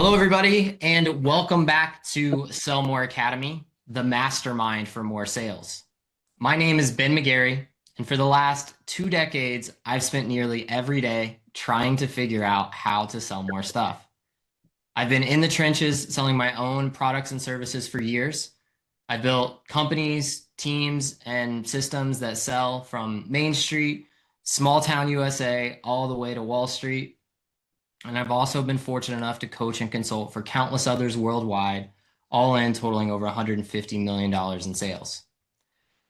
Hello, everybody, and welcome back to Sell More Academy, the mastermind for more sales. My name is Ben McGarry, and for the last 2 decades, I've spent nearly every day trying to figure out how to sell more stuff. I've been in the trenches selling my own products and services for years. I've built companies, teams, and systems that sell from Main Street, small town USA, all the way to Wall Street. And I've also been fortunate enough to coach and consult for countless others worldwide, all in totaling over $150 million in sales.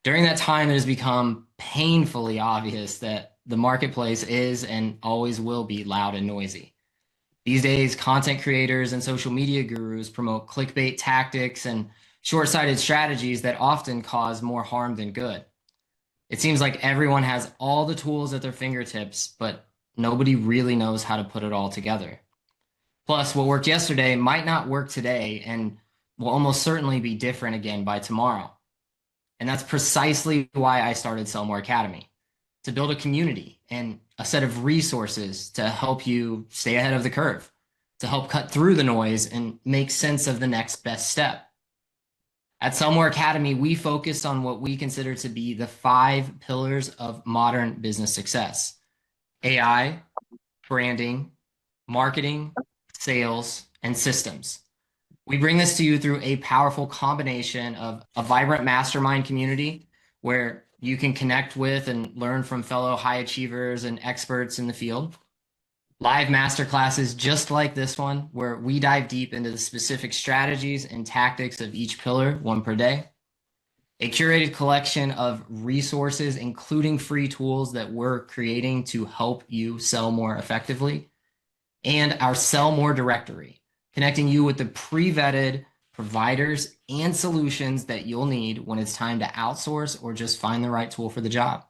During that time, it has become painfully obvious that the marketplace is and always will be loud and noisy. These days, content creators and social media gurus promote clickbait tactics and short-sighted strategies that often cause more harm than good. It seems like everyone has all the tools at their fingertips, but nobody really knows how to put it all together. Plus, what worked yesterday might not work today and will almost certainly be different again by tomorrow. And that's precisely why I started Sell More Academy, to build a community and a set of resources to help you stay ahead of the curve, to help cut through the noise and make sense of the next best step. At Sell More Academy, we focus on what we consider to be the 5 pillars of modern business success: AI, branding, marketing, sales, and systems. We bring this to you through a powerful combination of a vibrant mastermind community where you can connect with and learn from fellow high achievers and experts in the field. Live masterclasses just like this one, where we dive deep into the specific strategies and tactics of each pillar, one per day. A curated collection of resources, including free tools that we're creating to help you sell more effectively. And our Sell More directory, connecting you with the pre-vetted providers and solutions that you'll need when it's time to outsource or just find the right tool for the job.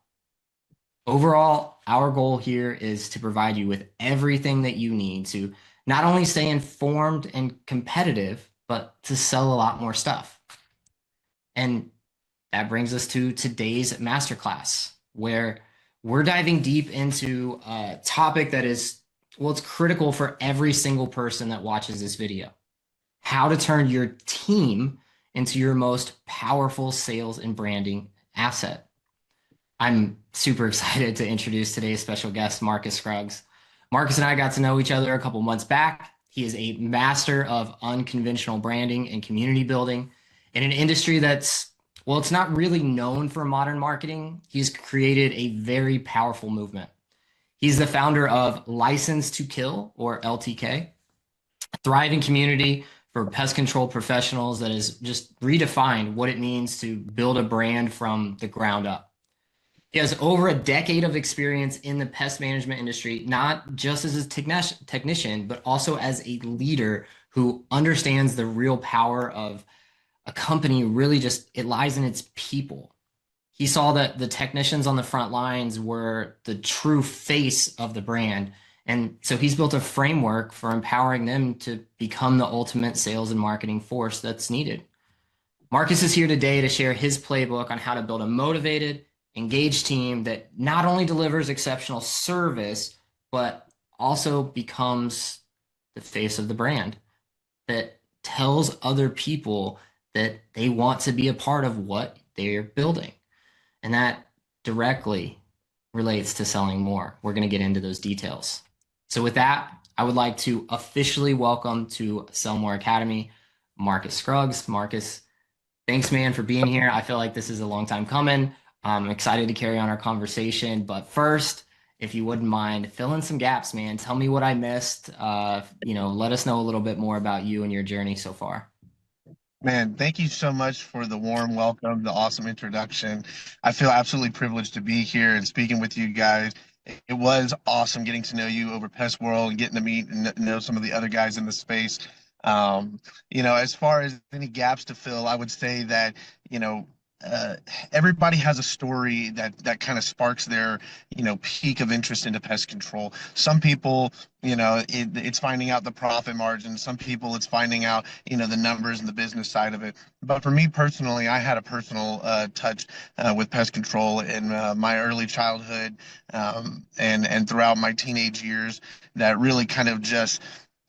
Overall, our goal here is to provide you with everything that you need to not only stay informed and competitive, but to sell a lot more stuff. And that brings us to today's masterclass, where we're diving deep into a topic that is, well, it's critical for every single person that watches this video: how to turn your team into your most powerful sales and branding asset. I'm super excited to introduce today's special guest, Marcus Scruggs. Marcus and I got to know each other a couple months back. He is a master of unconventional branding and community building in an industry that's, well, it's not really known for modern marketing. He's created a very powerful movement. He's the founder of License to Kill, or LTK, a thriving community for pest control professionals that has just redefined what it means to build a brand from the ground up. He has over a decade of experience in the pest management industry, not just as a technician, but also as a leader who understands the real power of a company. Really just, it lies in its people. He saw that the technicians on the front lines were the true face of the brand. And so he's built a framework for empowering them to become the ultimate sales and marketing force that's needed. Marcus is here today to share his playbook on how to build a motivated, engaged team that not only delivers exceptional service, but also becomes the face of the brand, that tells other people that they want to be a part of what they're building. And that directly relates to selling more. We're going to get into those details. So with that, I would like to officially welcome to Sell More Academy, Marcus Scruggs. Marcus, thanks, man, for being here. I feel like this is a long time coming. I'm excited to carry on our conversation. But first, if you wouldn't mind, fill in some gaps, man. Tell me what I missed. Let us know a little bit more about you and your journey so far. Man, thank you so much for the warm welcome, the awesome introduction. I feel absolutely privileged to be here and speaking with you guys. It was awesome getting to know you over Pest World and getting to meet and know some of the other guys in the space. As far as any gaps to fill, I would say that, you know, uh, everybody has a story that kind of sparks their, peak of interest into pest control. Some people, it's finding out the profit margin. Some people, it's finding out, the numbers and the business side of it. But for me personally, I had a personal touch with pest control in my early childhood, and throughout my teenage years that really kind of just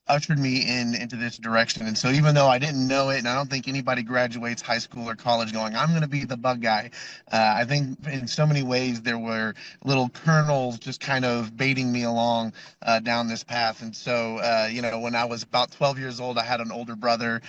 ushered me into this direction. And so even though I didn't know it, and I don't think anybody graduates high school or college going, I'm going to be the bug guy. I think in so many ways there were little kernels just kind of baiting me along down this path. And so, when I was about 12 years old, I had an older brother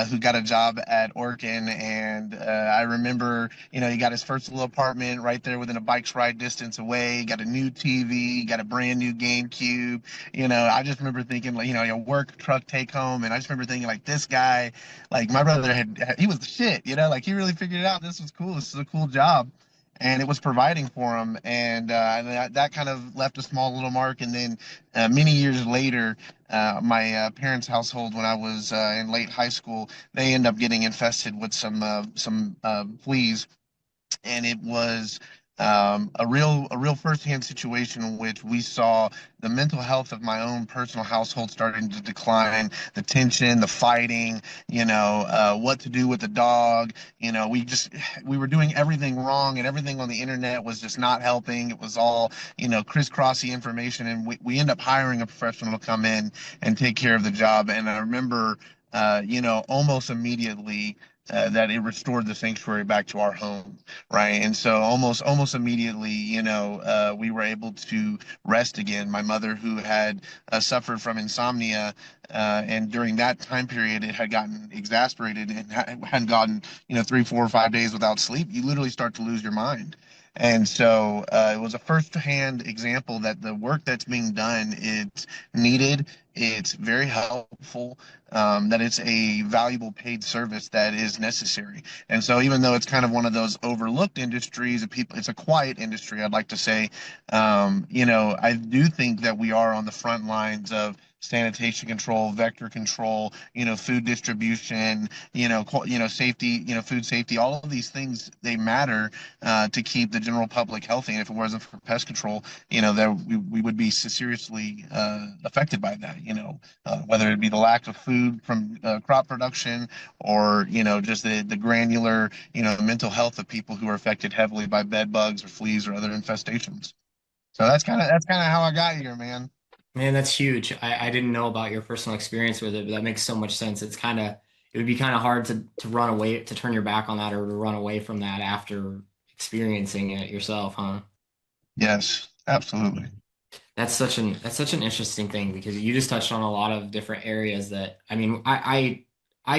who got a job at Orkin. And I remember, he got his first little apartment right there within a bike's ride distance away, got a new TV, got a brand new GameCube. I just remember thinking, like, your work truck take home. And I just remember thinking, like, this guy, like, my brother he was the shit, like, he really figured it out. This was cool. This is a cool job. And it was providing for him. And that kind of left a small little mark. And then many years later, my parents' household, when I was in late high school, they end up getting infested with some fleas, and it was a real firsthand situation in which we saw the mental health of my own personal household starting to decline, the tension, the fighting, what to do with the dog. We were doing everything wrong, and everything on the internet was just not helping. It was all crisscrossy information, and we end up hiring a professional to come in and take care of the job. And I remember almost immediately that it restored the sanctuary back to our home, right? And so almost immediately, we were able to rest again. My mother, who had suffered from insomnia, and during that time period, it had gotten exasperated and hadn't gotten, 3, 4, 5 days without sleep. You literally start to lose your mind. And so it was a first-hand example that the work that's being done is needed. It's very helpful, that it's a valuable paid service that is necessary. And so even though it's kind of one of those overlooked industries, it's a quiet industry, I'd like to say. I do think that we are on the front lines of sanitation control, vector control, food distribution, safety, food safety. All of these things, they matter to keep the general public healthy. And if it wasn't for pest control, that we would be seriously affected by that. Whether it be the lack of food from crop production, or just the granular mental health of people who are affected heavily by bed bugs or fleas or other infestations. So that's kind of how I got here, man. Man, that's huge. I didn't know about your personal experience with it, but that makes so much sense. It would be kind of hard to run away, to turn your back on that or to run away from that after experiencing it yourself, huh? Yes, absolutely. That's such an interesting thing because you just touched on a lot of different areas that I mean, I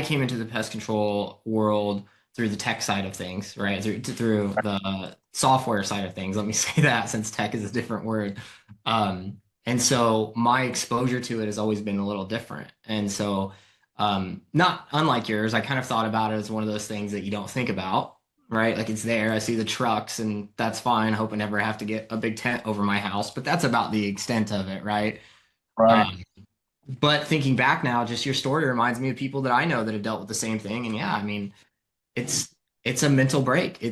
came into the pest control world through the tech side of things, right? Through the software side of things. Let me say that since tech is a different word. And so my exposure to it has always been a little different. And so not unlike yours, I kind of thought about it as one of those things that you don't think about, right? Like it's there. I see the trucks and that's fine. I hope I never have to get a big tent over my house, but that's about the extent of it, right? Right. Um, but thinking back now, just your story reminds me of people that I know that have dealt with the same thing. And yeah, I mean, it's it's a mental break.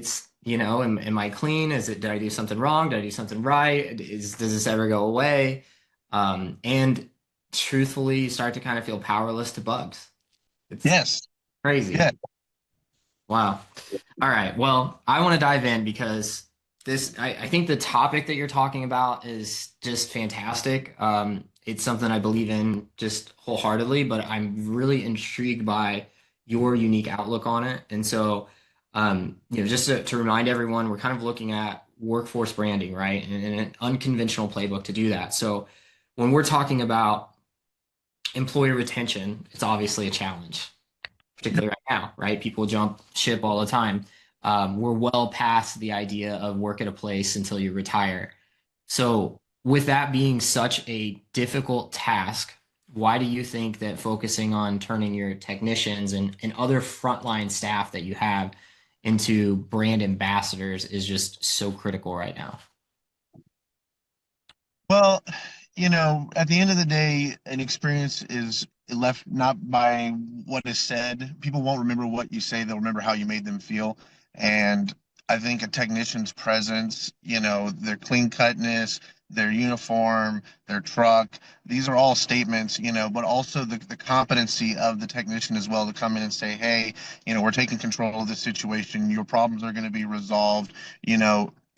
Am I clean? Did I do something wrong? Did I do something right? Does this ever go away? And truthfully, you start to kind of feel powerless to bugs. It's Yes. Yeah. crazy. Wow. All right. Well, I want to dive in because I think the topic that you're talking about is just fantastic. It's something I believe in just wholeheartedly, but I'm really intrigued by your unique outlook on it. And so, just to remind everyone, we're kind of looking at workforce branding, right? And an unconventional playbook to do that. So, when we're talking about employee retention, it's obviously a challenge particularly right now, right? People jump ship all the time. We're well past the idea of work at a place until you retire. So, with that being such a difficult task, why do you think that focusing on turning your technicians and other frontline staff that you have into brand ambassadors is just so critical right now? Well, at the end of the day, an experience is left not by what is said. People won't remember what you say, they'll remember how you made them feel. And I think a technician's presence, their clean cutness, their uniform, their truck, these are all statements, but also the competency of the technician as well to come in and say, hey, we're taking control of the situation. Your problems are going to be resolved.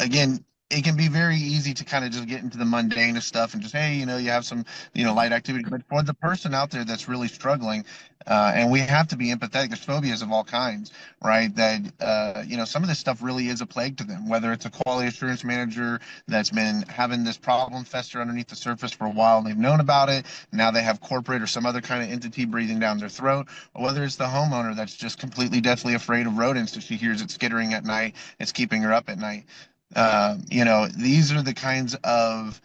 Again, it can be very easy to kind of just get into the mundane of stuff and just, hey, you have some, light activity. But for the person out there that's really struggling, and we have to be empathetic. There's phobias of all kinds, right? That some of this stuff really is a plague to them. Whether it's a quality assurance manager that's been having this problem fester underneath the surface for a while, and they've known about it. Now they have corporate or some other kind of entity breathing down their throat, or whether it's the homeowner that's just completely deathly afraid of rodents. If she hears it skittering at night, it's keeping her up at night. These are the kinds of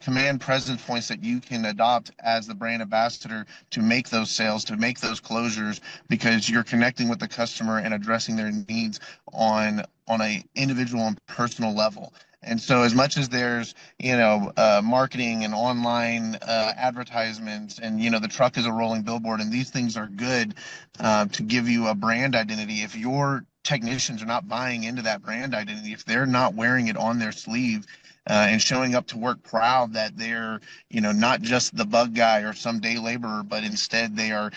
command presence points that you can adopt as the brand ambassador to make those sales, to make those closures, because you're connecting with the customer and addressing their needs on a individual and personal level. And so, as much as there's, marketing and online advertisements, and the truck is a rolling billboard, and these things are good to give you a brand identity. If your technicians are not buying into that brand identity, if they're not wearing it on their sleeve, and showing up to work proud that they're, not just the bug guy or some day laborer, but instead they are,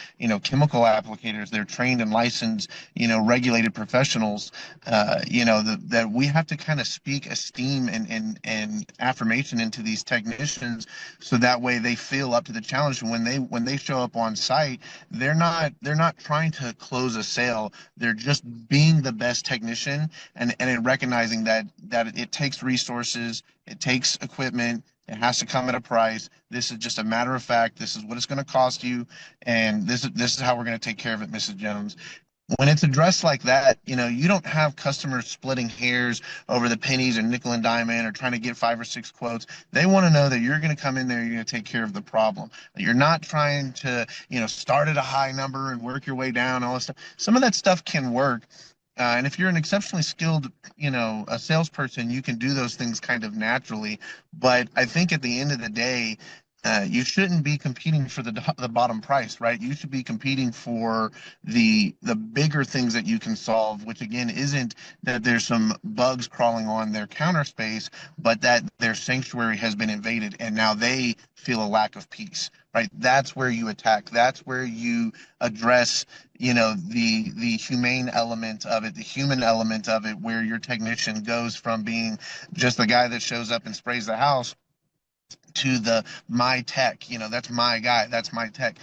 chemical applicators. They're trained and licensed, regulated professionals. That we have to kind of speak esteem and affirmation into these technicians, so that way they feel up to the challenge. When they show up on site, they're not trying to close a sale. They're just being the best technician, and in recognizing that it takes resources, it takes equipment. It has to come at a price. This is just a matter of fact. This is what it's going to cost you, and this is how we're going to take care of it, Mrs. Jones. When it's addressed like that, you don't have customers splitting hairs over the pennies or nickel and diamond or trying to get 5 or 6 quotes. They want to know that you're going to come in there, you're going to take care of the problem. You're not trying to, start at a high number and work your way down, all this stuff. Some of that stuff can work, and if you're an exceptionally skilled, a salesperson, you can do those things kind of naturally. But I think at the end of the day, you shouldn't be competing for the bottom price, right? You should be competing for the bigger things that you can solve, which again isn't that there's some bugs crawling on their counter space, but that their sanctuary has been invaded and now they feel a lack of peace, right? That's where you attack. That's where you address, the humane element of it, the human element of it, where your technician goes from being just the guy that shows up and sprays the house to the my tech. That's my guy, that's my tech.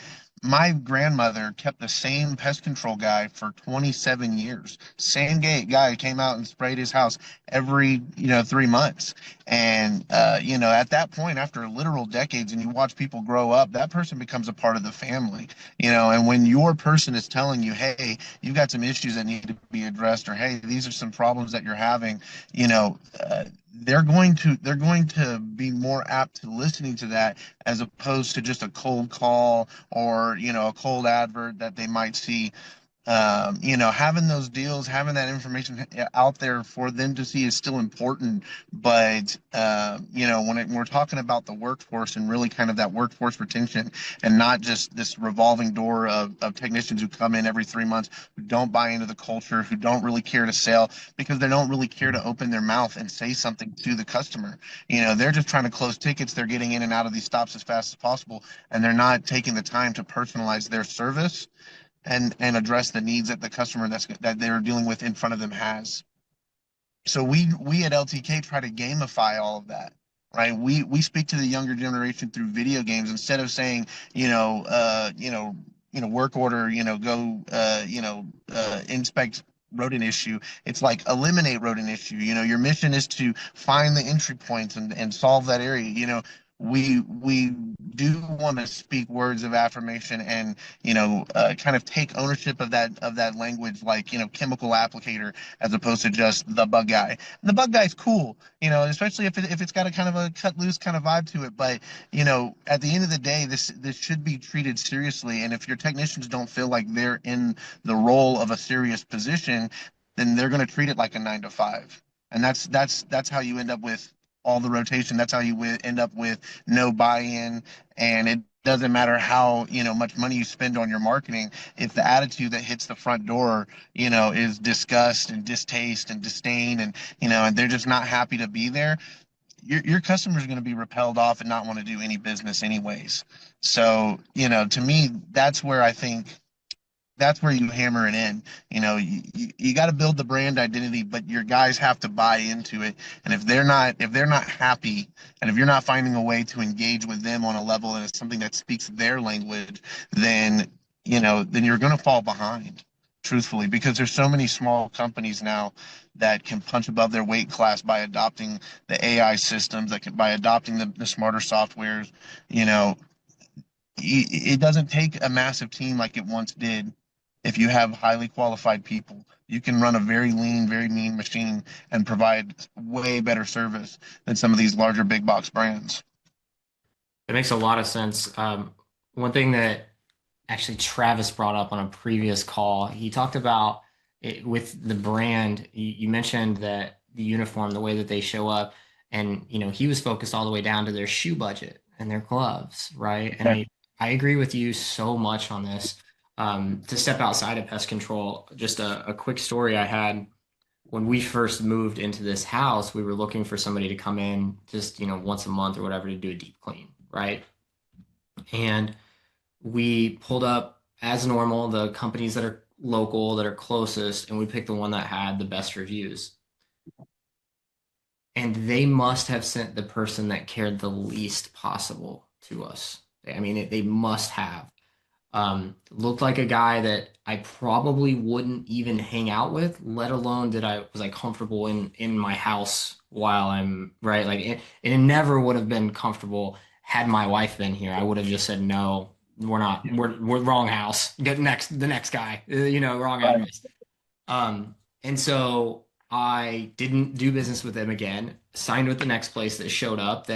My grandmother kept the same pest control guy for 27 years. Same guy came out and sprayed his house every 3 months. And at that point, after literal decades, and you watch people grow up, that person becomes a part of the family. And when your person is telling you, hey, you've got some issues that need to be addressed, or hey, these are some problems that you're having, they're going to be more apt to listening to that, as opposed to just a cold call or a cold advert that they might see. Having those deals, having that information out there for them to see is still important. But when we're talking about the workforce and really kind of that workforce retention, and not just this revolving door of technicians who come in every 3 months, who don't buy into the culture, who don't really care to sell because they don't really care to open their mouth and say something to the customer. They're just trying to close tickets. They're getting in and out of these stops as fast as possible, and they're not taking the time to personalize their service and address the needs that the customer that they're dealing with in front of them has. So we at LTK try to gamify all of that, right? We speak to the younger generation through video games, instead of saying, work order, go, inspect rodent issue. It's like eliminate rodent issue. Your mission is to find the entry points and solve that area. We do want to speak words of affirmation, and kind of take ownership of that language, like chemical applicator, as opposed to just the bug guy. And the bug guy's cool, especially if it's got a kind of a cut loose kind of vibe to it. But at the end of the day, this should be treated seriously. And if your technicians don't feel like they're in the role of a serious position, then they're going to treat it like a 9 to 5. And that's how you end up with all the rotation. That's how you end up with no buy-in. And it doesn't matter how much money you spend on your marketing, if the attitude that hits the front door is disgust and distaste and disdain, and they're just not happy to be there, your customers are going to be repelled off and not want to do any business anyways. So to me, that's where I think that's where you hammer it in. You got to build the brand identity, but your guys have to buy into it. And if they're not happy, and if you're not finding a way to engage with them on a level and it's something that speaks their language, then then you're going to fall behind, truthfully, because there's so many small companies now that can punch above their weight class by adopting the AI systems, by adopting the smarter softwares. You know, it doesn't take a massive team like it once did. If you have highly qualified people, you can run a very lean, very mean machine and provide way better service than some of these larger big box brands. It makes a lot of sense. One thing that actually Travis brought up on a previous call, he talked about it with the brand. You mentioned that the uniform, the way that they show up, and he was focused all the way down to their shoe budget and their gloves, right? And Yeah. I agree with you so much on this. To step outside of pest control, just a quick story I had when we first moved into this house, we were looking for somebody to come in just, once a month or whatever to do a deep clean, right? And we pulled up as normal the companies that are local, that are closest, and we picked the one that had the best reviews. And they must have sent the person that cared the least possible to us. I mean, they must have. Looked like a guy that I probably wouldn't even hang out with, let alone did I was I comfortable in my house while I'm right. Like it never would have been comfortable had my wife been here. I would have just said no, we're not. We're wrong house. Get the next guy. Wrong Right. address. And so I didn't do business with them again. Signed with the next place that showed up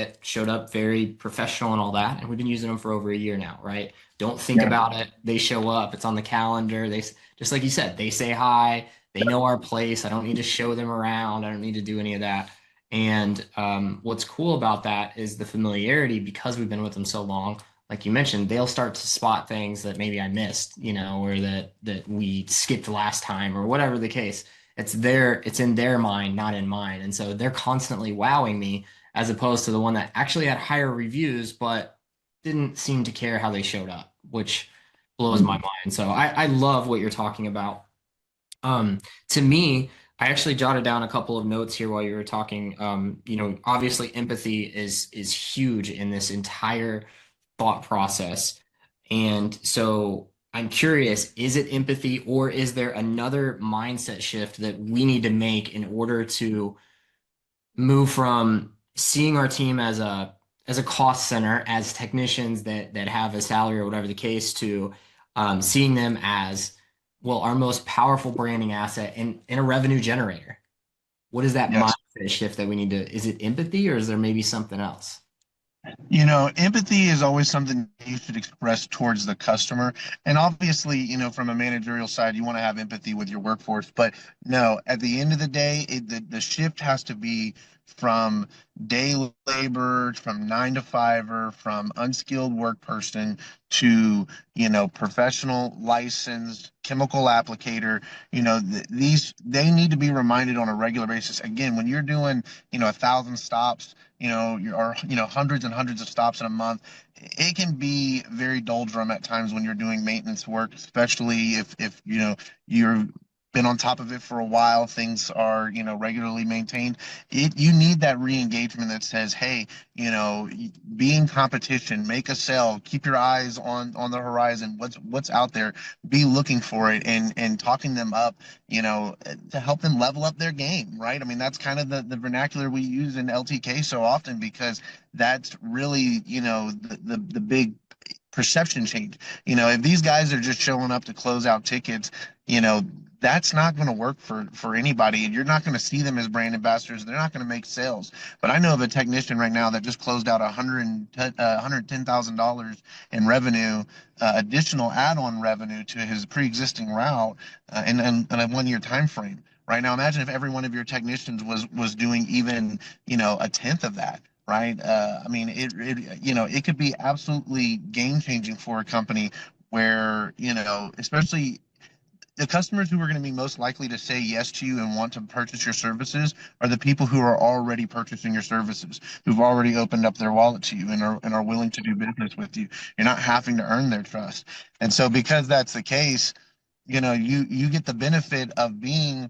very professional and all that. And we've been using them for over a year now, right? Don't think Yeah. about it. They show up. It's on the calendar. Just like you said, they say hi. They know our place. I don't need to show them around. I don't need to do any of that. And what's cool about that is the familiarity because we've been with them so long. Like you mentioned, they'll start to spot things that maybe I missed, or that we skipped last time, or whatever the case. It's in their mind, not in mine. And so they're constantly wowing me as opposed to the one that actually had higher reviews, but didn't seem to care how they showed up, which blows my mind. So I love what you're talking about. To me, I actually jotted down a couple of notes here while you were talking. Obviously empathy is huge in this entire thought process. And so I'm curious, is it empathy or is there another mindset shift that we need to make in order to move from seeing our team as a cost center, as technicians that have a salary or whatever the case, to seeing them as well our most powerful branding asset and a revenue generator? What is that Yes. mindset shift that we need to? Is it empathy or is there maybe something else? Empathy is always something you should express towards the customer. And obviously, from a managerial side, you want to have empathy with your workforce. But no, at the end of the day, the shift has to be from day labor, from 9 to 5er, from unskilled work person to, professional licensed chemical applicator. These they need to be reminded on a regular basis. Again, when you're doing, 1,000 stops, or hundreds and hundreds of stops in a month, it can be very doldrum at times when you're doing maintenance work, especially if you've been on top of it for a while, things are regularly maintained. You need that re-engagement that says, hey, be in competition, make a sale, keep your eyes on the horizon, what's out there, be looking for it, and talking them up, to help them level up their game, right? I mean, that's kind of the vernacular we use in LTK so often, because that's really, the big perception change. If these guys are just showing up to close out tickets, you know, that's not going to work for anybody, and you're not going to see them as brand ambassadors. They're not going to make sales. But I know of a technician right now that just closed out $110,000 in revenue, additional add-on revenue to his pre-existing route, in a 1 year time frame. Right now, imagine if every one of your technicians was doing even a tenth of that. Right? I mean, it could be absolutely game changing for a company where, especially the customers who are going to be most likely to say yes to you and want to purchase your services are the people who are already purchasing your services, who've already opened up their wallet to you and are willing to do business with you. You're not having to earn their trust. And so because that's the case, you get the benefit of being,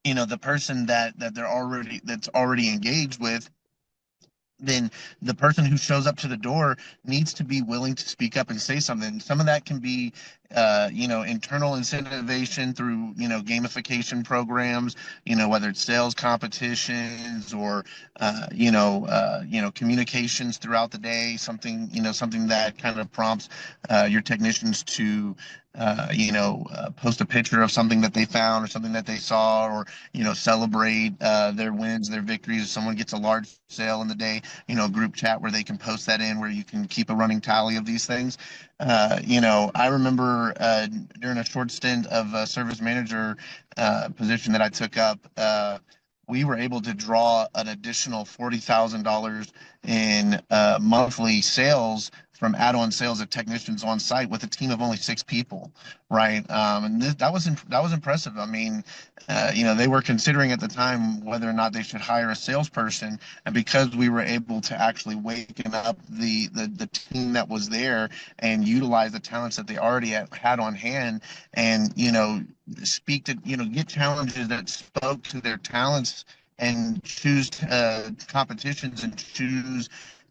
the person that's already engaged with. Then the person who shows up to the door needs to be willing to speak up and say something. Some of that can be, internal incentivization through, gamification programs, whether it's sales competitions or, communications throughout the day, something that kind of prompts your technicians to, post a picture of something that they found or something that they saw, or, celebrate their wins, their victories. If someone gets a large sale in the day, group chat where they can post that in, where you can keep a running tally of these things. I remember during a short stint of a service manager position that I took up, we were able to draw an additional $40,000 in monthly sales from add-on sales of technicians on site with a team of only 6 people, right? And that was impressive. I mean, they were considering at the time whether or not they should hire a salesperson, and because we were able to actually waken up the team that was there and utilize the talents that they already had on hand, and speak to, get challenges that spoke to their talents, and choose competitions and choose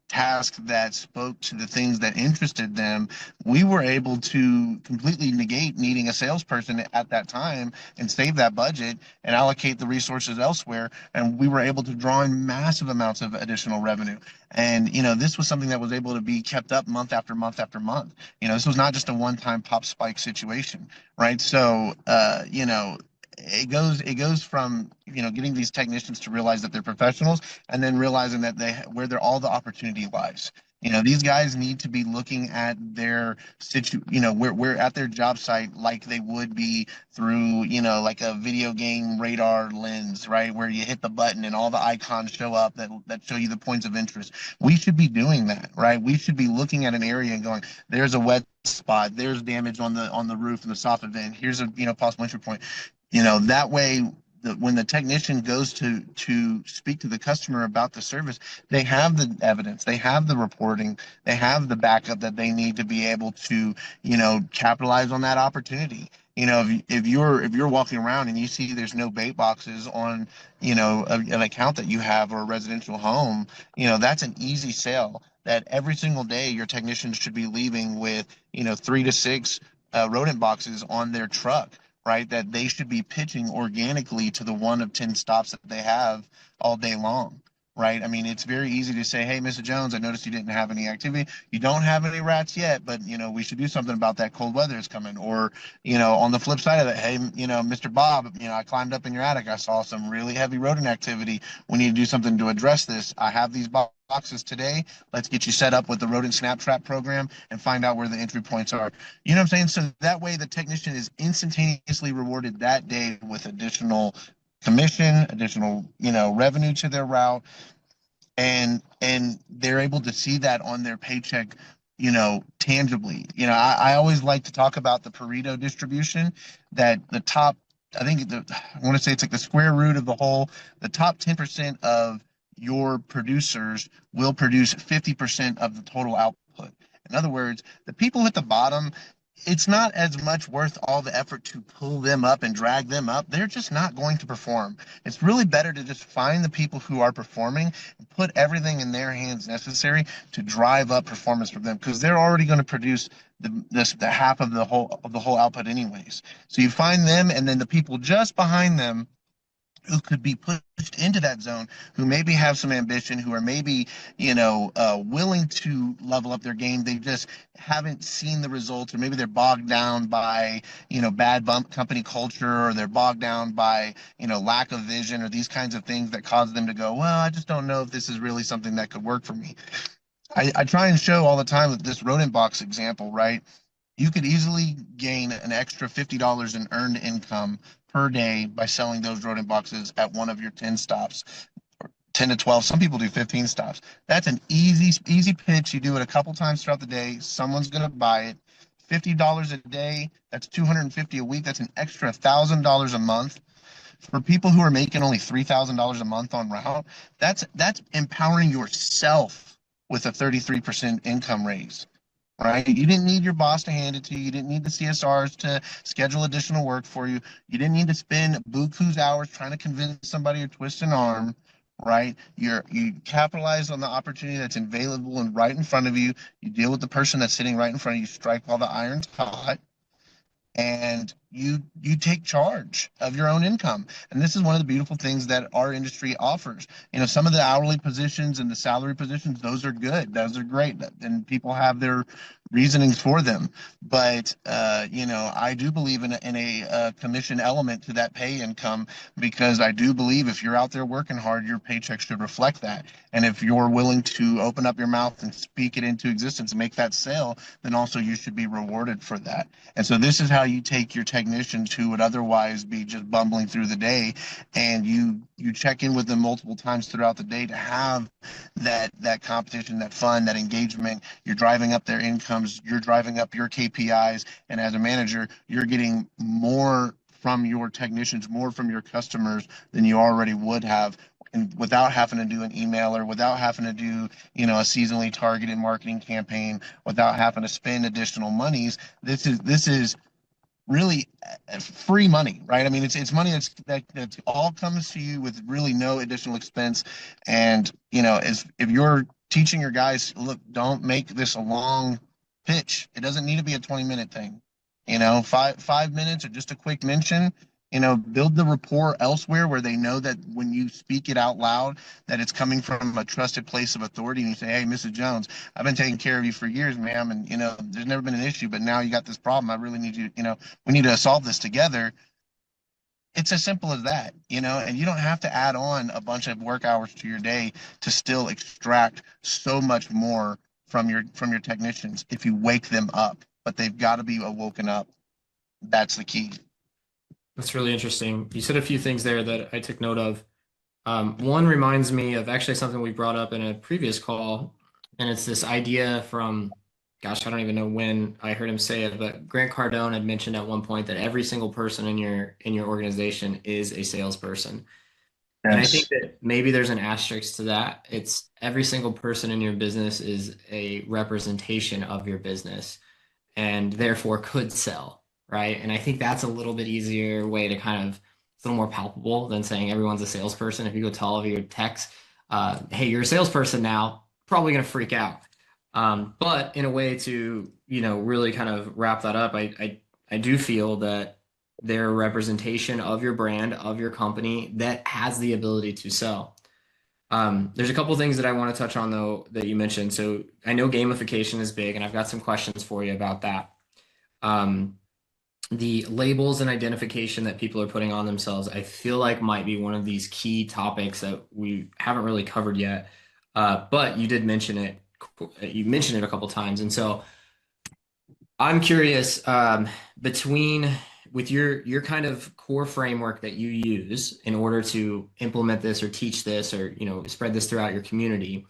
tasks that spoke to the things that interested them, we were able to completely negate needing a salesperson at that time and save that budget and allocate the resources elsewhere. And we were able to draw in massive amounts of additional revenue. And, this was something that was able to be kept up month after month after month. This was not just a one-time pop spike situation, right? So, it goes from, getting these technicians to realize that they're professionals, and then realizing that all the opportunity lies. These guys need to be looking at their where at their job site like they would be through, like a video game radar lens, right? Where you hit the button and all the icons show up that show you the points of interest. We should be doing that, right? We should be looking at an area and going, there's a wet spot, there's damage on the roof and the soffit vent. Here's a, possible entry point. That way, when the technician goes to speak to the customer about the service, they have the evidence, they have the reporting, they have the backup that they need to be able to, capitalize on that opportunity. If you're walking around and you see there's no bait boxes on, an account that you have, or a residential home, that's an easy sale. That every single day your technicians should be leaving with, 3 to 6 rodent boxes on their truck, right? That they should be pitching organically to the 1 of 10 stops that they have all day long, right? I mean, it's very easy to say, hey, Mr. Jones, I noticed you didn't have any activity. You don't have any rats yet, but, we should do something about that. Cold weather is coming. Or, on the flip side of it, hey, Mr. Bob, I climbed up in your attic. I saw some really heavy rodent activity. We need to do something to address this. I have these boxes today. Let's get you set up with the rodent snap trap program and find out where the entry points are. You know what I'm saying? So that way the technician is instantaneously rewarded that day with additional commission, additional, revenue to their route, and they're able to see that on their paycheck, tangibly. I always like to talk about the Pareto distribution, that the top, I think I want to say it's like the square root of the whole, the top 10% of your producers will produce 50% of the total output. In other words, the people at the bottom, it's not as much worth all the effort to pull them up and drag them up. They're just not going to perform. It's really better to just find the people who are performing and put everything in their hands necessary to drive up performance for them, because they're already going to produce the half of the whole output anyways. So you find them, and then the people just behind them who could be pushed into that zone, who maybe have some ambition, who are maybe, willing to level up their game. They just haven't seen the results, or maybe they're bogged down by, bad bump company culture, or they're bogged down by, lack of vision, or these kinds of things that cause them to go, well, I just don't know if this is really something that could work for me. I try and show all the time with this rodent box example, right? You could easily gain an extra $50 in earned income per day by selling those rodent boxes at 1 of your 10 stops, 10 to 12. Some people do 15 stops. That's an easy pitch. You do it a couple times throughout the day. Someone's going to buy it. $50 a day, that's 250 a week. That's an extra $1,000 a month. For people who are making only $3,000 a month on route, that's empowering yourself with a 33% income raise. right? You didn't need your boss to hand it to you. You didn't need the CSRs to schedule additional work for you. You didn't need to spend buku's hours trying to convince somebody or twist an arm, right? You capitalize on the opportunity that's available and right in front of you. You deal with the person that's sitting right in front of you, strike while the iron's hot, and you take charge of your own income. And this is one of the beautiful things that our industry offers. Some of the hourly positions and the salary positions, those are good, those are great, and people have their reasonings for them. But I do believe in a commission element to that pay income, because I do believe if you're out there working hard, your paycheck should reflect that. And if you're willing to open up your mouth and speak it into existence and make that sale, then also you should be rewarded for that. And so this is how you take your technicians who would otherwise be just bumbling through the day, and you check in with them multiple times throughout the day to have that competition, that fun, that engagement. You're driving up their incomes, you're driving up your KPIs, and as a manager, you're getting more from your technicians, more from your customers than you already would have, and without having to do an email, or without having to do, a seasonally targeted marketing campaign, without having to spend additional monies. This is really free money, right? I mean, it's money that all comes to you with really no additional expense. And as if you're teaching your guys, look, don't make this a long pitch. It doesn't need to be a 20-minute thing. 5 minutes or just a quick mention. Build the rapport elsewhere where they know that when you speak it out loud, that it's coming from a trusted place of authority. And you say, hey, Mrs. Jones, I've been taking care of you for years, ma'am, and there's never been an issue, but now you got this problem. I really need you, we need to solve this together. It's as simple as that, and you don't have to add on a bunch of work hours to your day to still extract so much more from your technicians if you wake them up. But they've got to be awoken up. That's the key. That's really interesting. You said a few things there that I took note of. One reminds me of actually something we brought up in a previous call, and it's this idea from, gosh, I don't even know when I heard him say it, but Grant Cardone had mentioned at one point that every single person in your organization is a salesperson. And I think Yes. that maybe there's an asterisk to that. It's every single person in your business is a representation of your business and therefore could sell, right? And I think that's a little bit easier way to kind of, it's a little more palpable than saying everyone's a salesperson. If you go tell all of your techs, hey, you're a salesperson now, probably going to freak out. But in a way to, really kind of wrap that up, I do feel that they're a representation of your brand, of your company that has the ability to sell. There's a couple things that I want to touch on though that you mentioned. So I know gamification is big, and I've got some questions for you about that. Um, the labels and identification that people are putting on themselves, I feel like might be one of these key topics that we haven't really covered yet. But you did mention it. You mentioned it a couple times, and so I'm curious, between with your kind of core framework that you use in order to implement this or teach this or spread this throughout your community,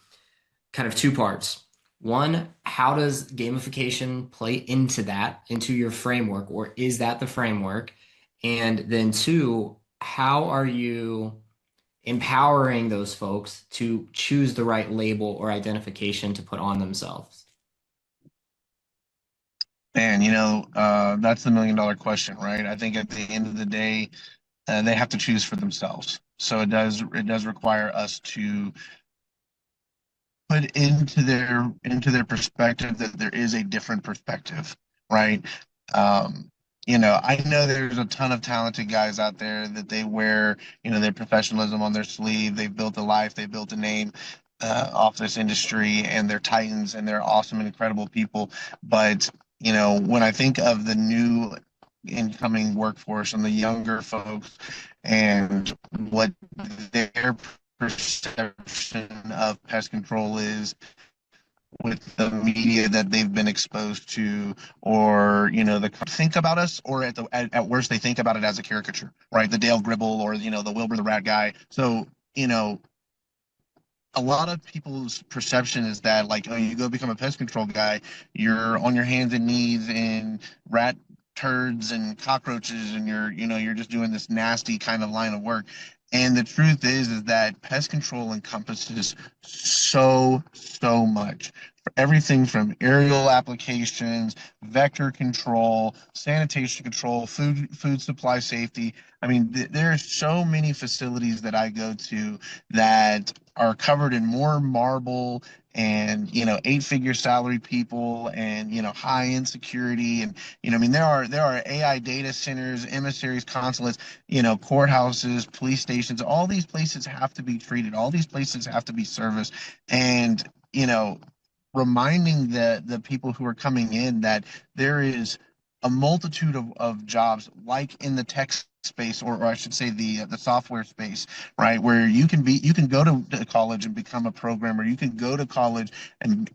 kind of two parts. One, how does gamification play into that, into your framework, or is that the framework? And then two, how are you empowering those folks to choose the right label or identification to put on themselves? And that's the $1 million question, right? I think at the end of the day, they have to choose for themselves. So it does require us to put into their perspective that there is a different perspective, right? Um, I know there's a ton of talented guys out there that they wear, their professionalism on their sleeve. They've built a life, they built a name off this industry, and they're titans and they're awesome and incredible people. But when I think of the new incoming workforce and the younger folks and what their perception of pest control is with the media that they've been exposed to, or the think about us, or at worst they think about it as a caricature, right? The Dale Gribble, or the Wilbur the rat guy. So a lot of people's perception is that, like, oh, you go become a pest control guy, you're on your hands and knees in rat turds and cockroaches, and you're just doing this nasty kind of line of work. And the truth is that pest control encompasses so much, everything from aerial applications, vector control, sanitation control, food supply safety. I mean, there are so many facilities that I go to that are covered in more marble and eight-figure salary people and high-end security. And I mean, there are AI data centers, emissaries, consulates, courthouses, police stations. All these places have to be treated, all these places have to be serviced. And reminding the people who are coming in that there is a multitude of jobs like in the tech space, or I should say the software space, right, where you can go to college and become a programmer. You can go to college and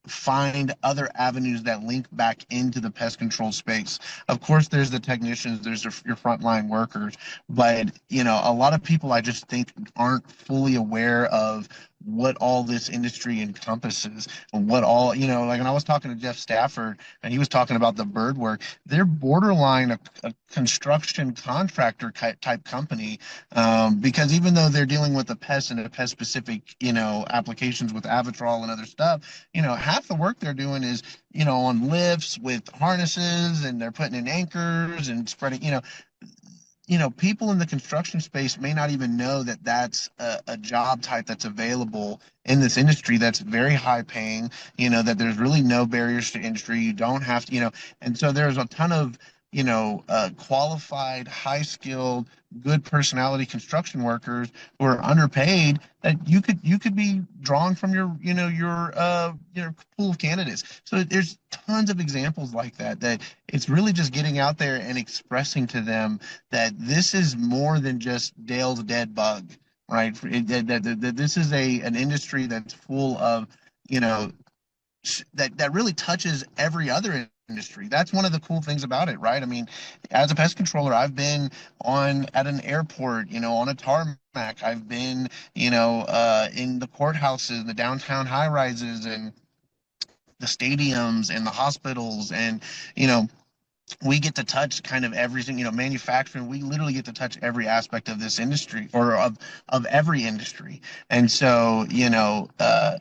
find other avenues that link back into the pest control space. Of course, there's the technicians, there's your frontline workers, but a lot of people I just think aren't fully aware of what all this industry encompasses and what all, like when I was talking to Jeff Stafford and he was talking about the bird work, they're borderline a construction contractor type company, because even though they're dealing with the pest and the pest specific, applications with Avitrol and other stuff, half the work they're doing is, on lifts with harnesses, and they're putting in anchors and spreading, people in the construction space may not even know that that's a job type that's available in this industry that's very high paying, that there's really no barriers to entry. You don't have to, and so there's a ton of, qualified, high skilled, good personality construction workers who are underpaid that you could be drawn from your pool of candidates. So there's tons of examples like that, that it's really just getting out there and expressing to them that this is more than just Dale's dead bug, right? That this is an industry that's full of, you know, that really touches every other industry. That's one of the cool things about it, right? I mean, as a pest controller, I've been on at an airport, on a tarmac. I've been, in the courthouses, the downtown high rises, and the stadiums and the hospitals, and you know we get to touch kind of everything, manufacturing. We literally get to touch every aspect of this industry, or of every industry. And so,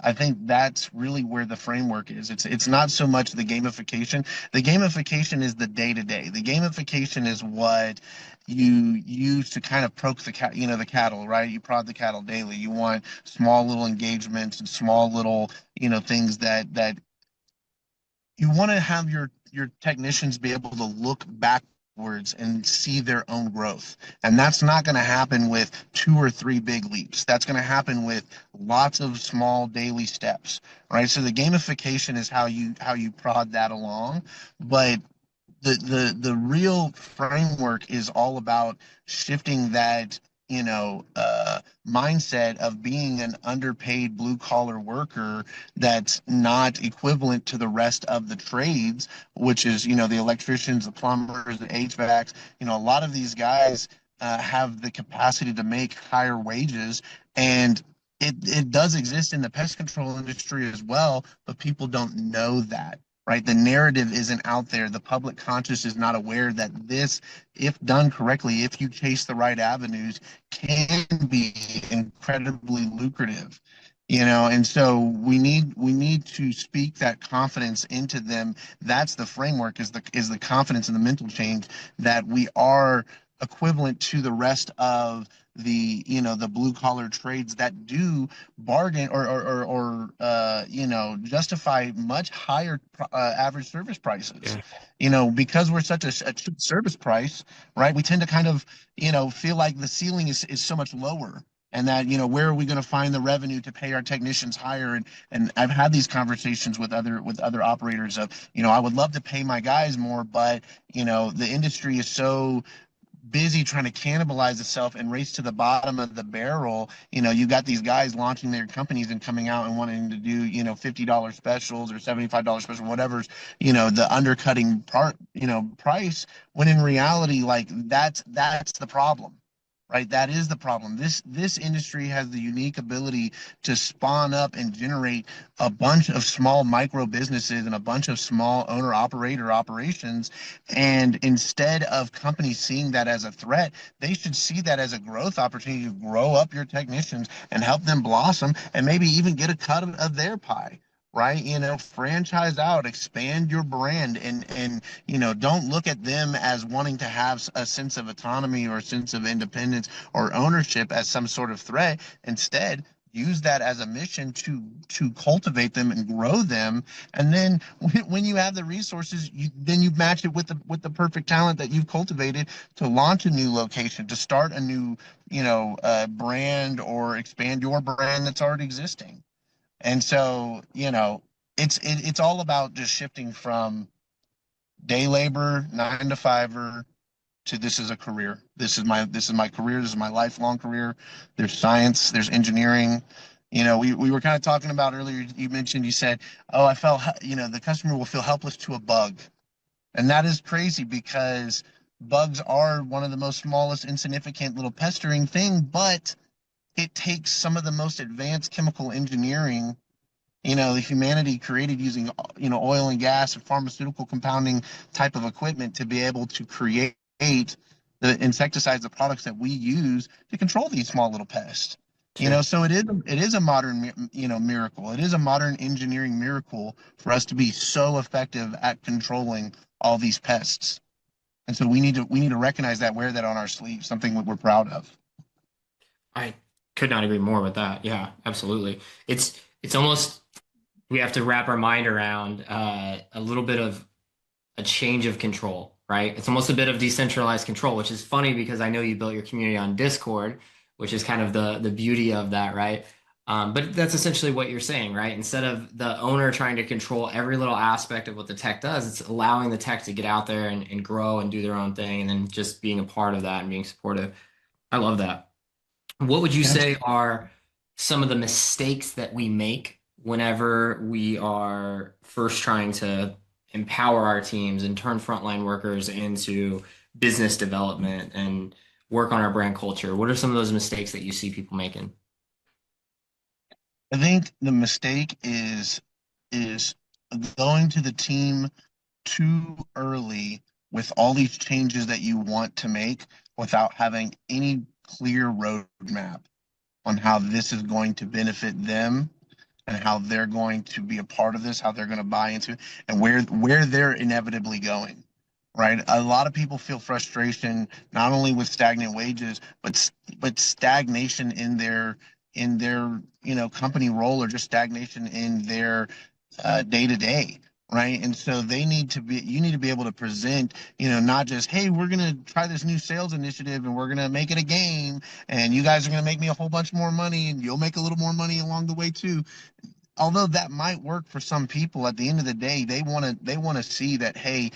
I think that's really where the framework is. It's not so much the gamification. The gamification is the day to day. The gamification is what you use to kind of proke the cattle, right? You prod the cattle daily. You want small little engagements and small little, things that you want to have your technicians be able to look backwards and see their own growth. And that's not going to happen with two or three big leaps. That's going to happen with lots of small daily steps, right? So the gamification is how you prod that along. But the real framework is all about shifting that, mindset of being an underpaid blue collar worker that's not equivalent to the rest of the trades, which is, the electricians, the plumbers, the HVACs. A lot of these guys have the capacity to make higher wages, and it does exist in the pest control industry as well, but people don't know that, right? The narrative isn't out there. The public conscious is not aware that this, if done correctly, if you chase the right avenues, can be incredibly lucrative. And so we need to speak that confidence into them. That's the framework, is the confidence and the mental change that we are equivalent to the rest of the blue collar trades that do bargain, or justify much higher average service prices. Yeah. Because we're such a cheap service price, right? We tend to kind of feel like the ceiling is so much lower, and that where are we going to find the revenue to pay our technicians higher. And I've had these conversations with other operators of, I would love to pay my guys more, but the industry is so busy trying to cannibalize itself and race to the bottom of the barrel. You got these guys launching their companies and coming out and wanting to do, $50 specials or $75 special, whatever's, the undercutting part, price, when in reality, like that's the problem, right? That is the problem. This industry has the unique ability to spawn up and generate a bunch of small micro businesses and a bunch of small owner operator operations. And instead of companies seeing that as a threat, they should see that as a growth opportunity to grow up your technicians and help them blossom and maybe even get a cut of their pie. Right, franchise out, expand your brand, and don't look at them as wanting to have a sense of autonomy or a sense of independence or ownership as some sort of threat. Instead, use that as a mission to cultivate them and grow them. And then when you have the resources, then you match it with the perfect talent that you've cultivated to launch a new location, to start a new brand or expand your brand that's already existing. And so, it's all about just shifting from day labor, 9 to 5er, to this is a career. This is my career. This is my lifelong career. There's science, there's engineering. We were kind of talking about earlier. You said, oh, I felt, the customer will feel helpless to a bug. And that is crazy because bugs are one of the most smallest, insignificant little pestering thing, but it takes some of the most advanced chemical engineering the humanity created using oil and gas and pharmaceutical compounding type of equipment to be able to create the insecticides, the products that we use to control these small little pests. Sure. So it is a modern miracle. It is a modern engineering miracle for us to be so effective at controlling all these pests. And so we need to recognize that, wear that on our sleeve, something that we're proud of. I could not agree more with that. Yeah, absolutely. It's almost we have to wrap our mind around a little bit of a change of control, right? It's almost a bit of decentralized control, which is funny because I know you built your community on Discord, which is kind of the beauty of that, right? But that's essentially what you're saying, right? Instead of the owner trying to control every little aspect of what the tech does, it's allowing the tech to get out there and grow and do their own thing, and then just being a part of that and being supportive. I love that. What would you Yes. say are some of the mistakes that we make whenever we are first trying to empower our teams and turn frontline workers into business development and work on our brand culture? What are some of those mistakes that you see people making? I think the mistake is going to the team too early with all these changes that you want to make without having any clear roadmap on how this is going to benefit them and how they're going to be a part of this, how they're going to buy into it, and where they're inevitably going. Right? A lot of people feel frustration not only with stagnant wages, but stagnation in their company role, or just stagnation in their day to day. Right. And so you need to be able to present, not just, hey, we're going to try this new sales initiative and we're going to make it a game and you guys are going to make me a whole bunch more money and you'll make a little more money along the way too. Although that might work for some people, at the end of the day, they want to see that, hey,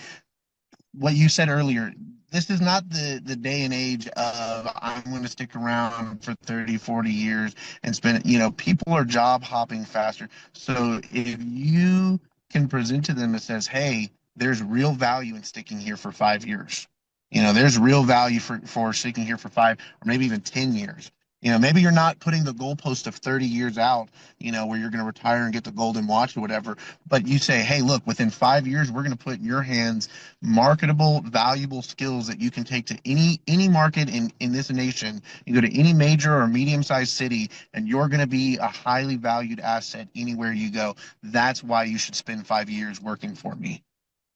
what you said earlier, this is not the day and age of I'm going to stick around for 30, 40 years and spend, people are job hopping faster. So if you can present to them that says, hey, there's real value in sticking here for 5 years. There's real value for sticking here for 5 or maybe even 10 years. Maybe you're not putting the goalpost of 30 years out, where you're going to retire and get the golden watch or whatever. But you say, hey, look, within 5 years, we're going to put in your hands marketable, valuable skills that you can take to any market in this nation. You go to any major or medium-sized city, and you're going to be a highly valued asset anywhere you go. That's why you should spend 5 years working for me,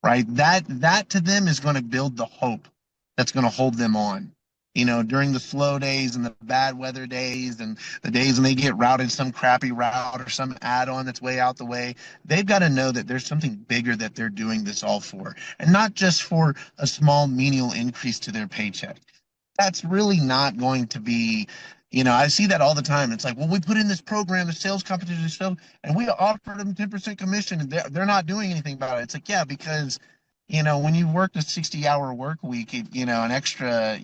right? That to them is going to build the hope that's going to hold them on. During the slow days and the bad weather days and the days when they get routed some crappy route or some add-on that's way out the way, they've got to know that there's something bigger that they're doing this all for, and not just for a small menial increase to their paycheck. That's really not going to be, I see that all the time. It's like, well, we put in this program, the sales competition stuff, and we offered them 10% commission, and they're not doing anything about it. It's like, yeah, because when you worked a 60-hour work week, an extra,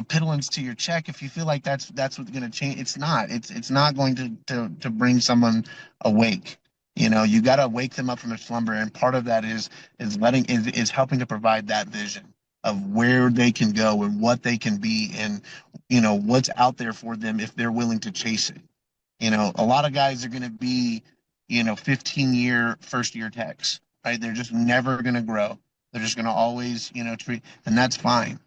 piddlings to your check, if you feel like that's what's going to change, it's not going to bring someone awake. You got to wake them up from their slumber, and part of that is helping to provide that vision. of where they can go and what they can be and what's out there for them if they're willing to chase it. A lot of guys are going to be 15-year first year techs, right? They're just never going to grow. They're just going to always treat, and that's fine.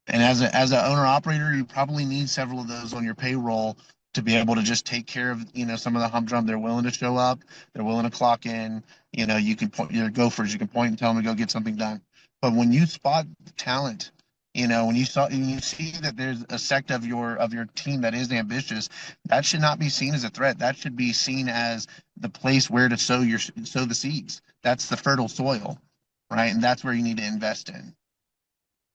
And as an owner operator, you probably need several of those on your payroll to be able to just take care of some of the humdrum. They're willing to show up, they're willing to clock in. You can point your gophers, you can point and tell them to go get something done. But when you spot talent, when you see that there's a sect of your team that is ambitious, that should not be seen as a threat. That should be seen as the place where to sow the seeds. That's the fertile soil, right? And that's where you need to invest in.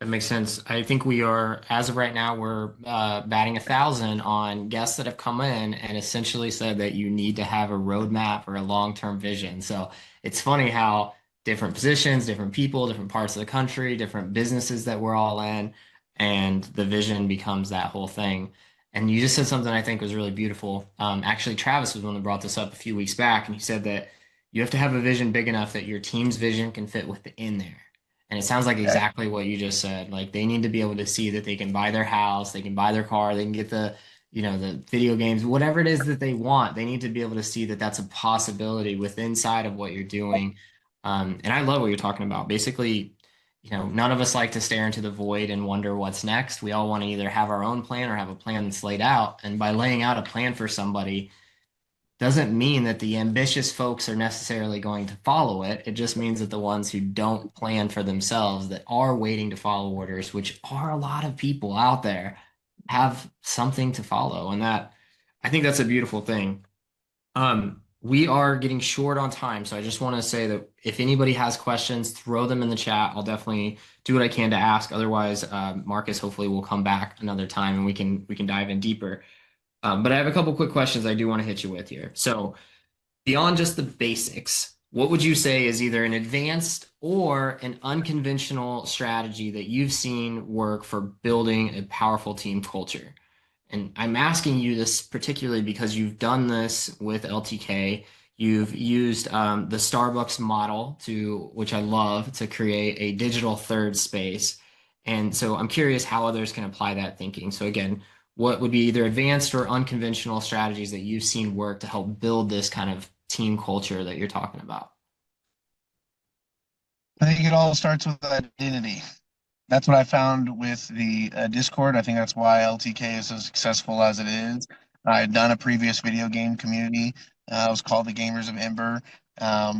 That makes sense. I think we are, as of right now, we're batting 1,000 on guests that have come in and essentially said that you need to have a roadmap or a long-term vision. So it's funny how different positions, different people, different parts of the country, different businesses that we're all in, and the vision becomes that whole thing. And you just said something I think was really beautiful. Actually, Travis was the one that brought this up a few weeks back, and he said that you have to have a vision big enough that your team's vision can fit within there. And it sounds like exactly what you just said. Like they need to be able to see that they can buy their house, they can buy their car, they can get the video games, whatever it is that they want. They need to be able to see that that's a possibility within inside of what you're doing. And I love what you're talking about. Basically, none of us like to stare into the void and wonder what's next. We all want to either have our own plan or have a plan that's laid out. And by laying out a plan for somebody, doesn't mean that the ambitious folks are necessarily going to follow it. It just means that the ones who don't plan for themselves, that are waiting to follow orders, which are a lot of people out there, have something to follow. And that, I think that's a beautiful thing. We are getting short on time, so I just want to say that if anybody has questions, throw them in the chat. I'll definitely do what I can to ask. Otherwise, Marcus hopefully will come back another time and we can dive in deeper. But I have a couple quick questions I do want to hit you with here. So, beyond just the basics, what would you say is either an advanced or an unconventional strategy that you've seen work for building a powerful team culture? And I'm asking you this particularly because you've done this with LTK. You've used the Starbucks model which I love, to create a digital third space. And so I'm curious how others can apply that thinking. So again, what would be either advanced or unconventional strategies that you've seen work to help build this kind of team culture that you're talking about? I think it all starts with identity. That's what I found with the Discord. I think that's why LTK is as successful as it is. I had done a previous video game community. It was called the Gamers of Ember.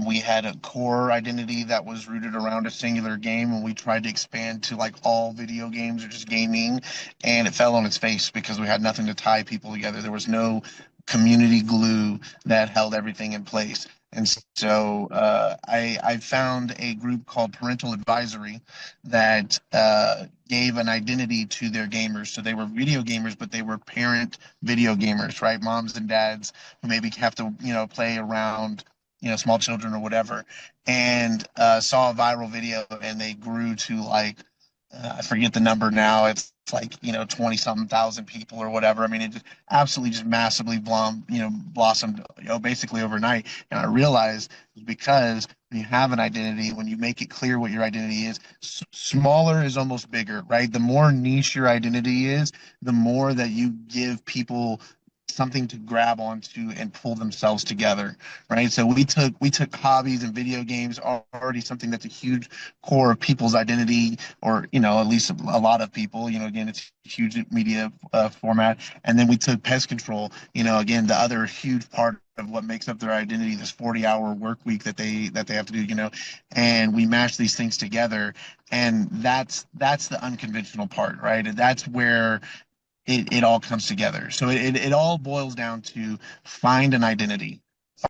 We had a core identity that was rooted around a singular game, and we tried to expand to like all video games or just gaming, and it fell on its face because we had nothing to tie people together. There was no community glue that held everything in place. And so I found a group called Parental Advisory that gave an identity to their gamers. So they were video gamers, but they were parent video gamers, right? Moms and dads who maybe have to, play around, small children or whatever. And saw a viral video and they grew to like, I forget the number now. It's like, 20 something thousand people or whatever. I mean, it just absolutely just massively blossomed, basically overnight. And I realized because when you have an identity, when you make it clear what your identity is, smaller is almost bigger, right? The more niche your identity is, the more that you give people something to grab onto and pull themselves together, right? So we took hobbies and video games, already something that's a huge core of people's identity, or at least a lot of people. Again, it's a huge media format. And then we took pest control, again, the other huge part of what makes up their identity, this 40-hour work week that they have to do, and we mash these things together. And that's the unconventional part, right? And that's where it all comes together. So it all boils down to find an identity,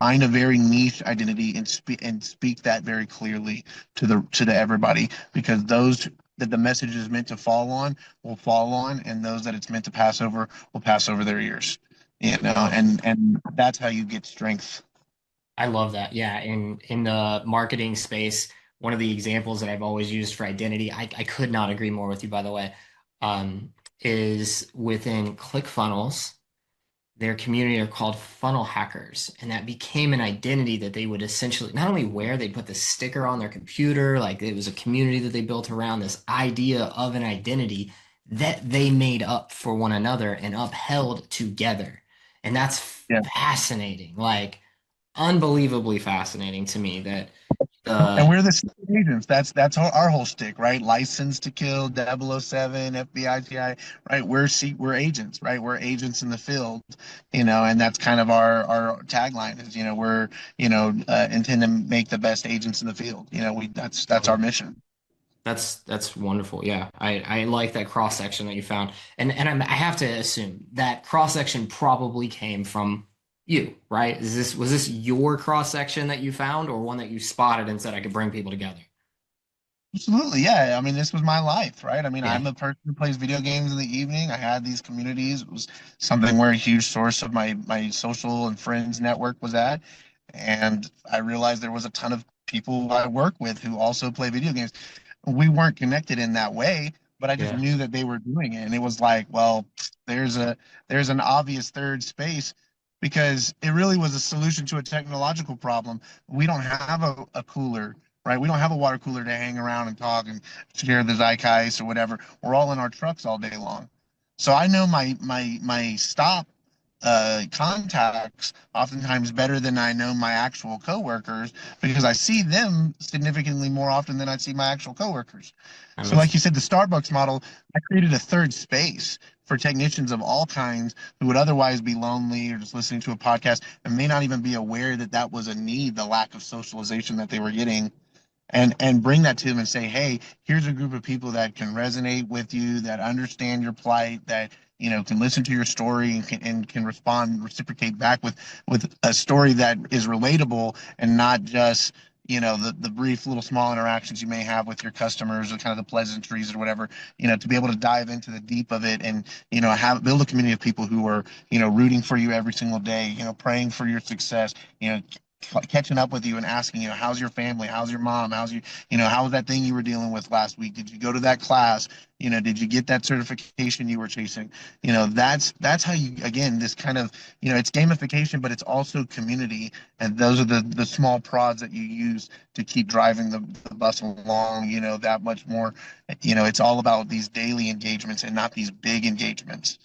find a very niche identity, and speak that very clearly to the everybody, because those that the message is meant to fall on will fall on, and those that it's meant to pass over will pass over their ears. And that's how you get strength. I love that. Yeah, in the marketing space, one of the examples that I've always used for identity, I could not agree more with you, by the way, is within ClickFunnels. their community are called funnel hackers. And that became an identity that they would essentially not only wear, they'd put the sticker on their computer, like it was a community that they built around this idea of an identity that they made up for one another and upheld together. And that's Yeah. fascinating, like unbelievably fascinating to me that And the we're the secret agents. That's our whole stick, right? License to kill, 007, FBI, TI, right? We're agents, right? We're agents in the field, and that's kind of our tagline is, we're, intend to make the best agents in the field. That's our mission. That's wonderful. Yeah, I like that cross section that you found, I have to assume that cross section probably came from you, right? Was this your cross section that you found, or one that you spotted and said I could bring people together? Absolutely, yeah. I mean, this was my life, right? I mean, Yeah, I'm a person who plays video games in the evening. I had these communities. It was something where a huge source of my social and friends network was at. And I realized there was a ton of people I work with who also play video games. We weren't connected in that way, but I just yeah, knew that they were doing it. And it was like, well, there's a there's an obvious third space because it really was a solution to a technological problem. We don't have a cooler, right? We don't have a water cooler to hang around and talk and share the zeitgeist or whatever. We're all in our trucks all day long. So I know my stop contacts oftentimes better than I know my actual coworkers because I see them significantly more often than I see my actual coworkers. that So, makes like you said, the Starbucks model, I created a third space for technicians of all kinds who would otherwise be lonely or just listening to a podcast and may not even be aware that that was a need, the lack of socialization that they were getting and bring that to them and say, hey, here's a group of people that can resonate with you, that understand your plight, that can listen to your story and can respond, reciprocate back with a story that is relatable and not just the brief little small interactions you may have with your customers or kind of the pleasantries or whatever, to be able to dive into the deep of it and have build a community of people who are rooting for you every single day, praying for your success, catching up with you and asking, how's your family? How's your mom? How was that thing you were dealing with last week? Did you go to that class? Did you get that certification you were chasing? That's how you, again, this kind of, it's gamification, but it's also community. And those are the small prods that you use to keep driving the bus along, that much more. It's all about these daily engagements and not these big engagements.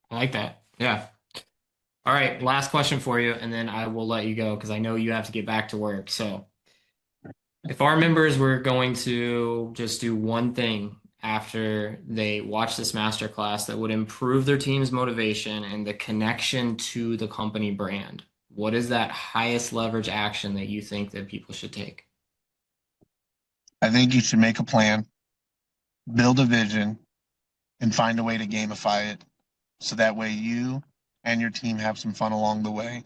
I like that. Yeah. All right, last question for you, and then I will let you go because I know you have to get back to work. So, if our members were going to just do one thing after they watch this masterclass that would improve their team's motivation and the connection to the company brand, what is that highest leverage action that you think that people should take? I think you should make a plan, build a vision, and find a way to gamify it so that way you and your team have some fun along the way.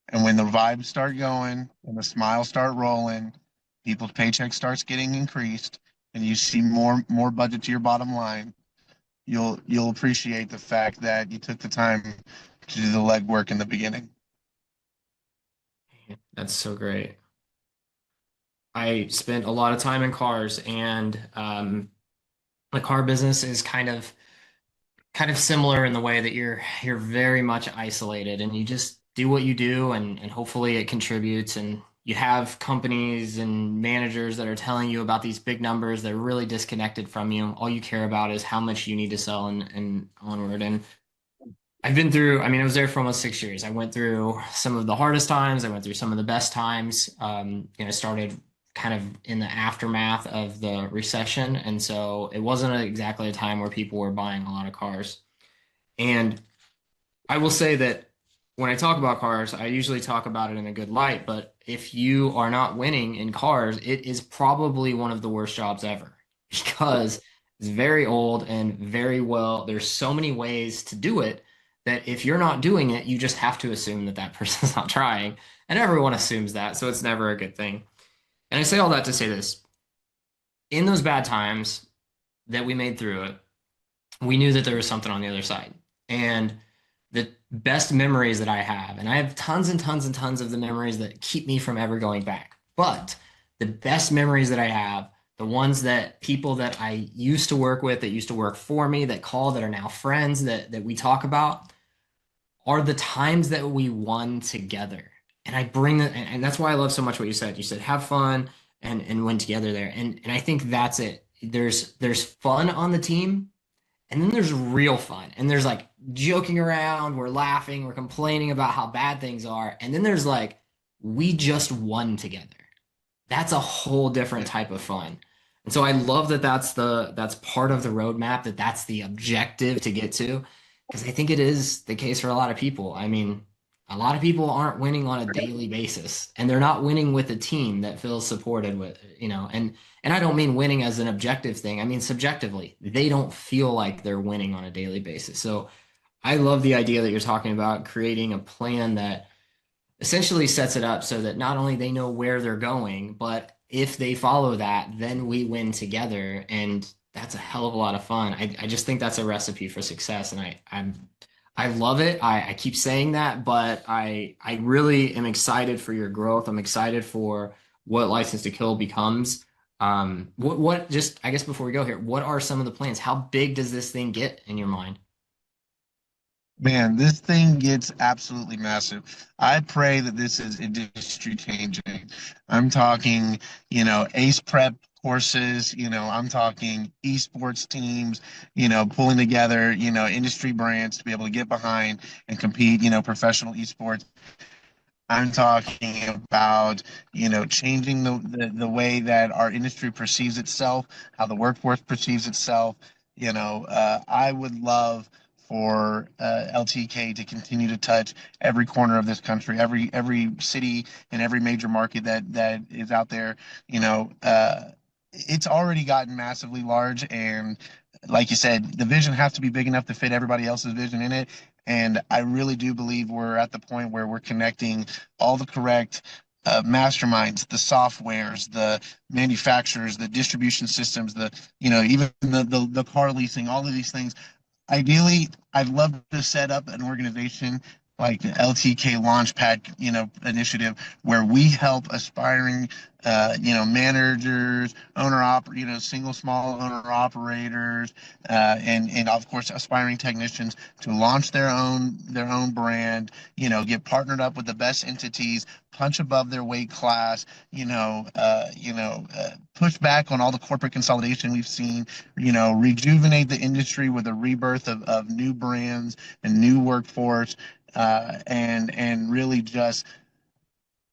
And when the vibes start going and the smiles start rolling, people's paycheck starts getting increased, and you see more budget to your bottom line, you'll appreciate the fact that you took the time to do the legwork in the beginning. That's so great. I spent a lot of time in cars, and the car business is kind of similar in the way that you're very much isolated and you just do what you do and hopefully it contributes and you have companies and managers that are telling you about these big numbers that are really disconnected from you. All you care about is how much you need to sell and onward. And I've been through, I mean, I was there for almost 6 years. I went through some of the hardest times. I went through some of the best times. Started kind of in the aftermath of the recession. And so it wasn't exactly a time where people were buying a lot of cars. And I will say that when I talk about cars, I usually talk about it in a good light. But if you are not winning in cars, it is probably one of the worst jobs ever because it's very old and very well. There's so many ways to do it that if you're not doing it, you just have to assume that that person's not trying. And everyone assumes that. So it's never a good thing. And I say all that to say this in those bad times that we made through it, we knew that there was something on the other side. And the best memories that I have, and I have tons and tons and tons of the memories that keep me from ever going back. But the best memories that I have, the ones that people that I used to work with, that used to work for me, that call, that are now friends, that we talk about, are the times that we won together. And I bring that, and that's why I love so much what you said. You said have fun and win together there. And I think that's it. There's fun on the team, and then there's real fun. And there's like joking around, we're laughing, we're complaining about how bad things are. And then there's like, we just won together. That's a whole different type of fun. And so I love that that's part of the roadmap, that that's the objective to get to, because I think it is the case for a lot of people. I mean, a lot of people aren't winning on a daily basis, and they're not winning with a team that feels supported with, and I don't mean winning as an objective thing. I mean subjectively. They don't feel like they're winning on a daily basis. So I love the idea that you're talking about creating a plan that essentially sets it up so that not only they know where they're going, but if they follow that, then we win together. And that's a hell of a lot of fun. I just think that's a recipe for success. And I love it. I keep saying that, but I really am excited for your growth. I'm excited for what License to Kill becomes. What just, I guess before we go here, what are some of the plans? How big does this thing get in your mind? Man, this thing gets absolutely massive. I pray that this is industry changing. I'm talking, ACE prep courses, I'm talking esports teams, pulling together, industry brands to be able to get behind and compete, professional esports. I'm talking about, changing the way that our industry perceives itself, how the workforce perceives itself. I would love for LTK to continue to touch every corner of this country, every city and every major market that is out there. It's already gotten massively large, and like you said, the vision has to be big enough to fit everybody else's vision in it. And I really do believe we're at the point where we're connecting all the correct masterminds, the softwares, the manufacturers, the distribution systems, even the car leasing, all of these things. Ideally, I'd love to set up an organization like the LTK Launchpad, initiative where we help aspiring, managers, single small owner operators, and of course aspiring technicians to launch their own brand, get partnered up with the best entities, punch above their weight class, push back on all the corporate consolidation we've seen, rejuvenate the industry with a rebirth of new brands and new workforce, and really just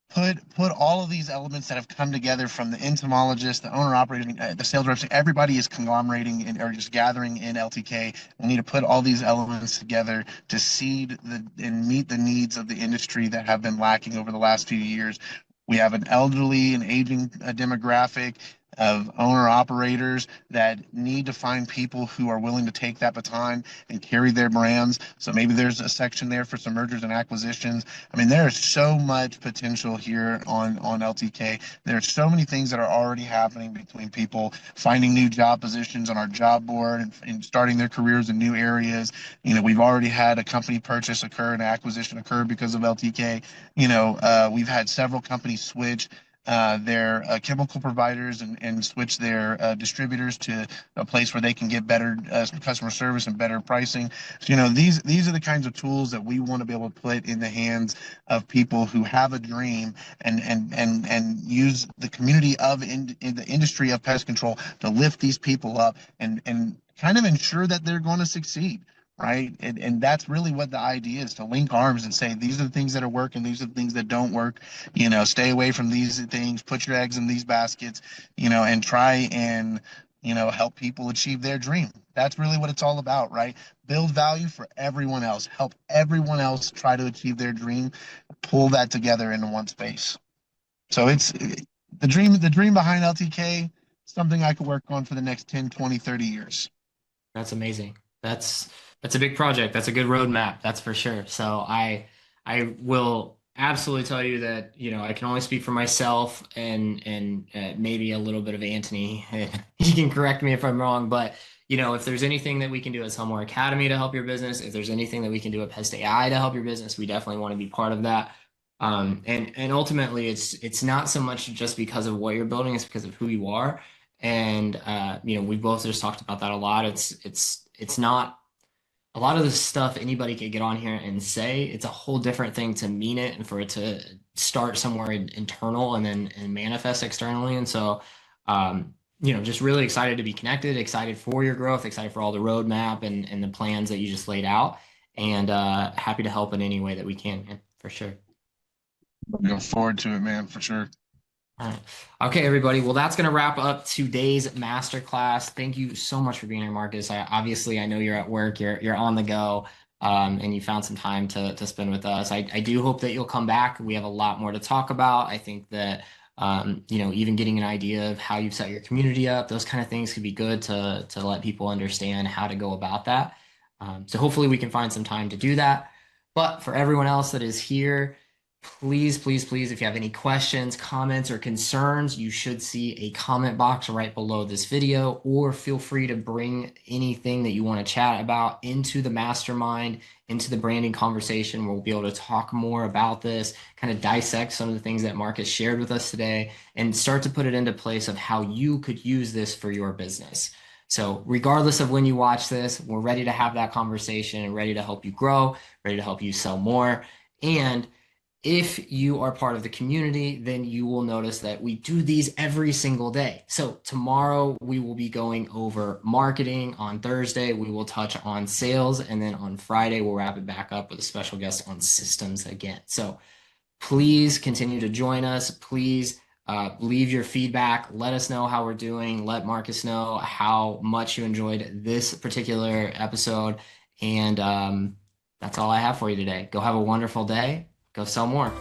put all of these elements that have come together from the entomologist, the owner operator, the sales reps. Everybody is conglomerating or just gathering in LTK. We need to put all these elements together to seed and meet the needs of the industry that have been lacking over the last few years. We have an elderly and aging demographic of owner operators that need to find people who are willing to take that baton and carry their brands. So maybe there's a section there for some mergers and acquisitions. I mean, there is so much potential here on LTK. There's so many things that are already happening between people finding new job positions on our job board and starting their careers in new areas. We've already had a company purchase occur, an acquisition occur because of LTK. We've had several companies switch their chemical providers and switch their distributors to a place where they can get better customer service and better pricing. So, these are the kinds of tools that we want to be able to put in the hands of people who have a dream and use the community in the industry of pest control to lift these people up and kind of ensure that they're going to succeed. Right. And that's really what the idea is, to link arms and say, these are the things that are working, these are the things that don't work, stay away from these things, put your eggs in these baskets, and try and, help people achieve their dream. That's really what it's all about, right? Build value for everyone else, help everyone else try to achieve their dream, pull that together into one space. So it's the dream behind LTK, something I could work on for the next 10, 20, 30 years. That's amazing. That's a big project. That's a good roadmap. That's for sure. So I will absolutely tell you that, I can only speak for myself and maybe a little bit of Anthony. He can correct me if I'm wrong, but if there's anything that we can do at Helmore Academy to help your business, if there's anything that we can do at Pest AI to help your business, we definitely want to be part of that. And ultimately, it's not so much just because of what you're building; it's because of who you are. And we both just talked about that a lot. It's not a lot of this stuff anybody could get on here and say. It's a whole different thing to mean it and for it to start somewhere internal and then and manifest externally. And so, just really excited to be connected, excited for your growth, excited for all the roadmap and the plans that you just laid out, and happy to help in any way that we can, man, for sure. Looking forward to it, man, for sure. All right. Okay, everybody. Well, that's going to wrap up today's masterclass. Thank you so much for being here, Marcus. I know you're at work, you're on the go, and you found some time to spend with us. I do hope that you'll come back. We have a lot more to talk about. I think that even getting an idea of how you've set your community up, those kind of things could be good to let people understand how to go about that. So hopefully we can find some time to do that. But for everyone else that is here, please, please, please, if you have any questions, comments, or concerns, you should see a comment box right below this video, or feel free to bring anything that you want to chat about into the mastermind, into the branding conversation. We'll be able to talk more about this, kind of dissect some of the things that Marcus shared with us today, and start to put it into place of how you could use this for your business. So regardless of when you watch this, we're ready to have that conversation and ready to help you grow, ready to help you sell more. And if you are part of the community, then you will notice that we do these every single day. So tomorrow we will be going over marketing. On Thursday, we will touch on sales. And then on Friday, we'll wrap it back up with a special guest on systems again. So please continue to join us. Please leave your feedback. Let us know how we're doing. Let Marcus know how much you enjoyed this particular episode. And that's all I have for you today. Go have a wonderful day. Go sell more.